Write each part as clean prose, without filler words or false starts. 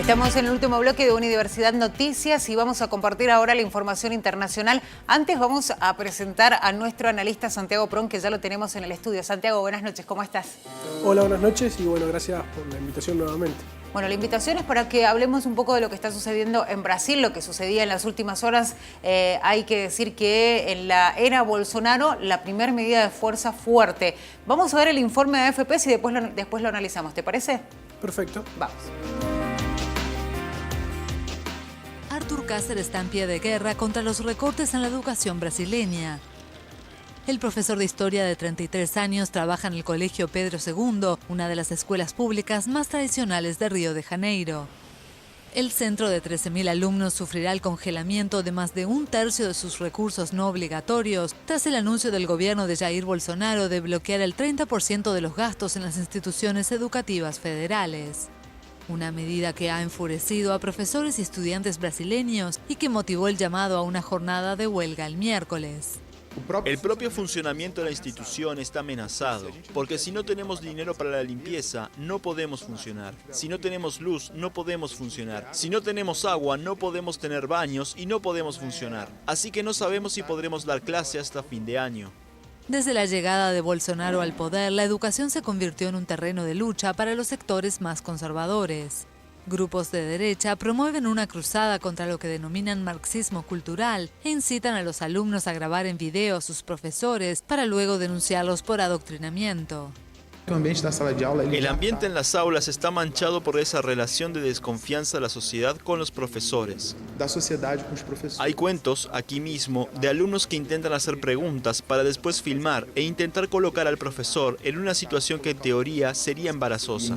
Estamos en el último bloque de Unidiversidad Noticias y vamos a compartir ahora la información internacional. Antes vamos a presentar a nuestro analista Santiago Prón, que ya lo tenemos en el estudio. Santiago, buenas noches, ¿cómo estás? Hola, buenas noches y bueno, gracias por la invitación nuevamente. Bueno, la invitación es para que hablemos un poco de lo que está sucediendo en Brasil, lo que sucedía en las últimas horas. Hay que decir que en la era Bolsonaro, la primera medida de fuerza fuerte. Vamos a ver el informe de AFP y después lo analizamos, ¿te parece? Perfecto. Vamos. Arthur Cáceres está en pie de guerra contra los recortes en la educación brasileña. El profesor de historia de 33 años trabaja en el Colegio Pedro II, una de las escuelas públicas más tradicionales de Río de Janeiro. El centro de 13.000 alumnos sufrirá el congelamiento de más de un tercio de sus recursos no obligatorios tras el anuncio del gobierno de Jair Bolsonaro de bloquear el 30% de los gastos en las instituciones educativas federales. Una medida que ha enfurecido a profesores y estudiantes brasileños y que motivó el llamado a una jornada de huelga el miércoles. El propio funcionamiento de la institución está amenazado, porque si no tenemos dinero para la limpieza, no podemos funcionar. Si no tenemos luz, no podemos funcionar. Si no tenemos agua, no podemos tener baños y no podemos funcionar. Así que no sabemos si podremos dar clase hasta fin de año. Desde la llegada de Bolsonaro al poder, la educación se convirtió en un terreno de lucha para los sectores más conservadores. Grupos de derecha promueven una cruzada contra lo que denominan marxismo cultural e incitan a los alumnos a grabar en video a sus profesores para luego denunciarlos por adoctrinamiento. El ambiente en las aulas está manchado por esa relación de desconfianza de la sociedad con los profesores. Hay cuentos, aquí mismo, de alumnos que intentan hacer preguntas para después filmar e intentar colocar al profesor en una situación que en teoría sería embarazosa.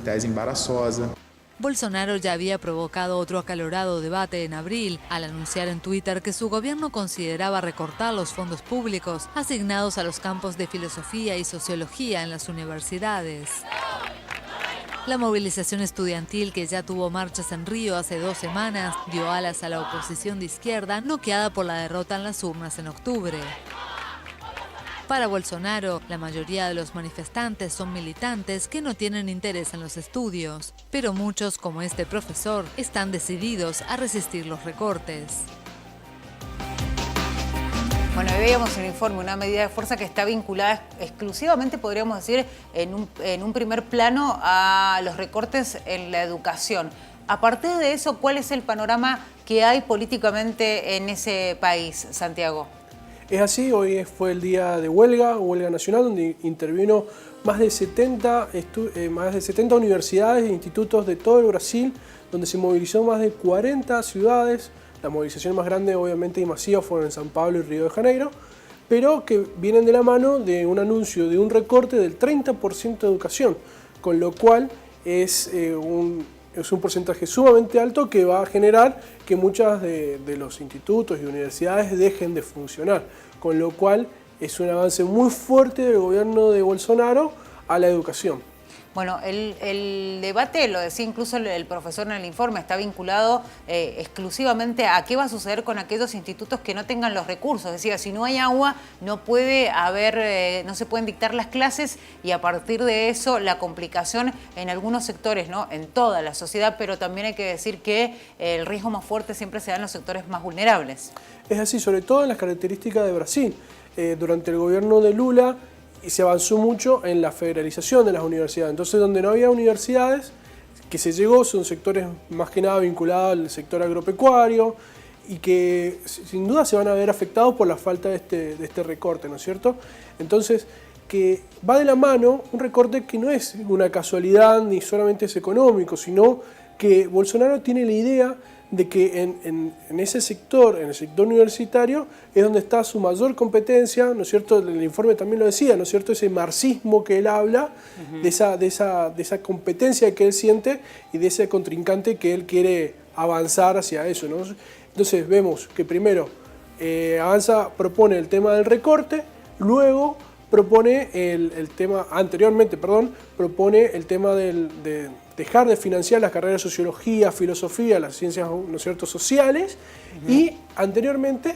Bolsonaro ya había provocado otro acalorado debate en abril al anunciar en Twitter que su gobierno consideraba recortar los fondos públicos asignados a los campos de filosofía y sociología en las universidades. La movilización estudiantil, que ya tuvo marchas en Río hace 2 semanas, dio alas a la oposición de izquierda noqueada por la derrota en las urnas en octubre. Para Bolsonaro, la mayoría de los manifestantes son militantes que no tienen interés en los estudios, pero muchos, como este profesor, están decididos a resistir los recortes. Bueno, ahí veíamos el informe, una medida de fuerza que está vinculada exclusivamente, podríamos decir, en un primer plano a los recortes en la educación. A partir de eso, ¿cuál es el panorama que hay políticamente en ese país, Santiago? Es así, hoy fue el día de huelga nacional, donde intervino más de 70 universidades e institutos de todo el Brasil, donde se movilizó más de 40 ciudades. La movilización más grande, obviamente, y masiva fueron en São Paulo y Río de Janeiro, pero que vienen de la mano de un anuncio de un recorte del 30% de educación, con lo cual es un porcentaje sumamente alto que va a generar que muchas de los institutos y universidades dejen de funcionar, con lo cual es un avance muy fuerte del gobierno de Bolsonaro a la educación. Bueno, el debate, lo decía incluso el profesor en el informe, está vinculado exclusivamente a qué va a suceder con aquellos institutos que no tengan los recursos. Es decir, si no hay agua, no se pueden dictar las clases y a partir de eso la complicación en algunos sectores, ¿no? En toda la sociedad, pero también hay que decir que el riesgo más fuerte siempre se da en los sectores más vulnerables. Es así, sobre todo en las características de Brasil. Durante el gobierno de Lula, y se avanzó mucho en la federalización de las universidades. Entonces, donde no había universidades, que se llegó, son sectores más que nada vinculados al sector agropecuario y que sin duda se van a ver afectados por la falta de este recorte, ¿no es cierto? Entonces, que va de la mano un recorte que no es una casualidad ni solamente es económico, sino que Bolsonaro tiene la idea de que en ese sector, en el sector universitario, es donde está su mayor competencia, ¿no es cierto? El informe también lo decía, ¿no es cierto? Ese marxismo que él habla, de esa competencia que él siente y de ese contrincante que él quiere avanzar hacia eso, ¿no? Entonces vemos que primero propone el tema del recorte, luego propone propone el tema de dejar de financiar las carreras de sociología, filosofía, las ciencias, ¿no es cierto?, sociales, y anteriormente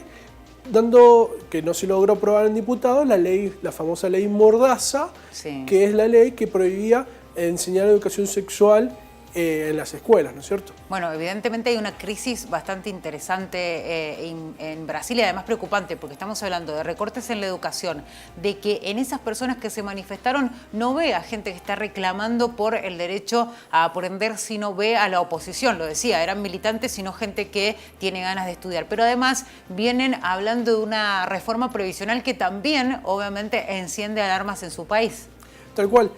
dando, que no se logró aprobar en diputados, la famosa ley Mordaza, sí, que es la ley que prohibía enseñar educación sexual en las escuelas, ¿no es cierto? Bueno, evidentemente hay una crisis bastante interesante en Brasil y además preocupante, porque estamos hablando de recortes en la educación, de que en esas personas que se manifestaron no ve a gente que está reclamando por el derecho a aprender, sino ve a la oposición, lo decía, eran militantes, sino gente que tiene ganas de estudiar. Pero además vienen hablando de una reforma previsional que también, obviamente, enciende alarmas en su país. Tal cual,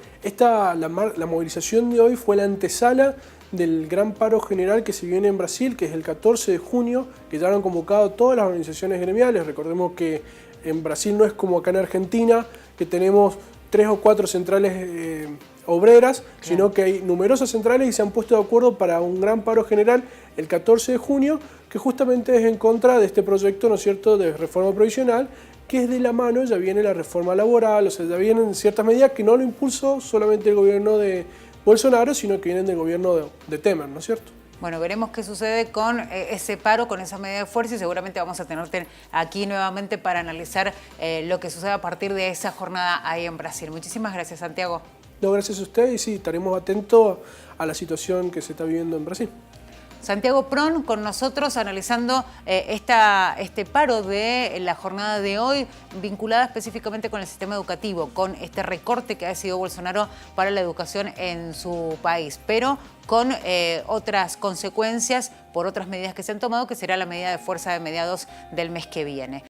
la movilización de hoy fue la antesala del gran paro general que se viene en Brasil, que es el 14 de junio, que ya han convocado todas las organizaciones gremiales. Recordemos que en Brasil no es como acá en Argentina, que tenemos 3 o 4 centrales obreras, sino que hay numerosas centrales y se han puesto de acuerdo para un gran paro general el 14 de junio, que justamente es en contra de este proyecto, ¿no es cierto?, de reforma provisional, que es de la mano, ya viene la reforma laboral, o sea, ya vienen ciertas medidas que no lo impulsó solamente el gobierno de Bolsonaro, sino que vienen del gobierno de Temer, ¿no es cierto? Bueno, veremos qué sucede con ese paro, con esa medida de fuerza y seguramente vamos a tenerte aquí nuevamente para analizar lo que sucede a partir de esa jornada ahí en Brasil. Muchísimas gracias, Santiago. No, gracias a usted y sí, estaremos atentos a la situación que se está viviendo en Brasil. Santiago Pron con nosotros analizando este paro de la jornada de hoy, vinculada específicamente con el sistema educativo, con este recorte que ha decidido Bolsonaro para la educación en su país, pero con otras consecuencias por otras medidas que se han tomado, que será la medida de fuerza de mediados del mes que viene.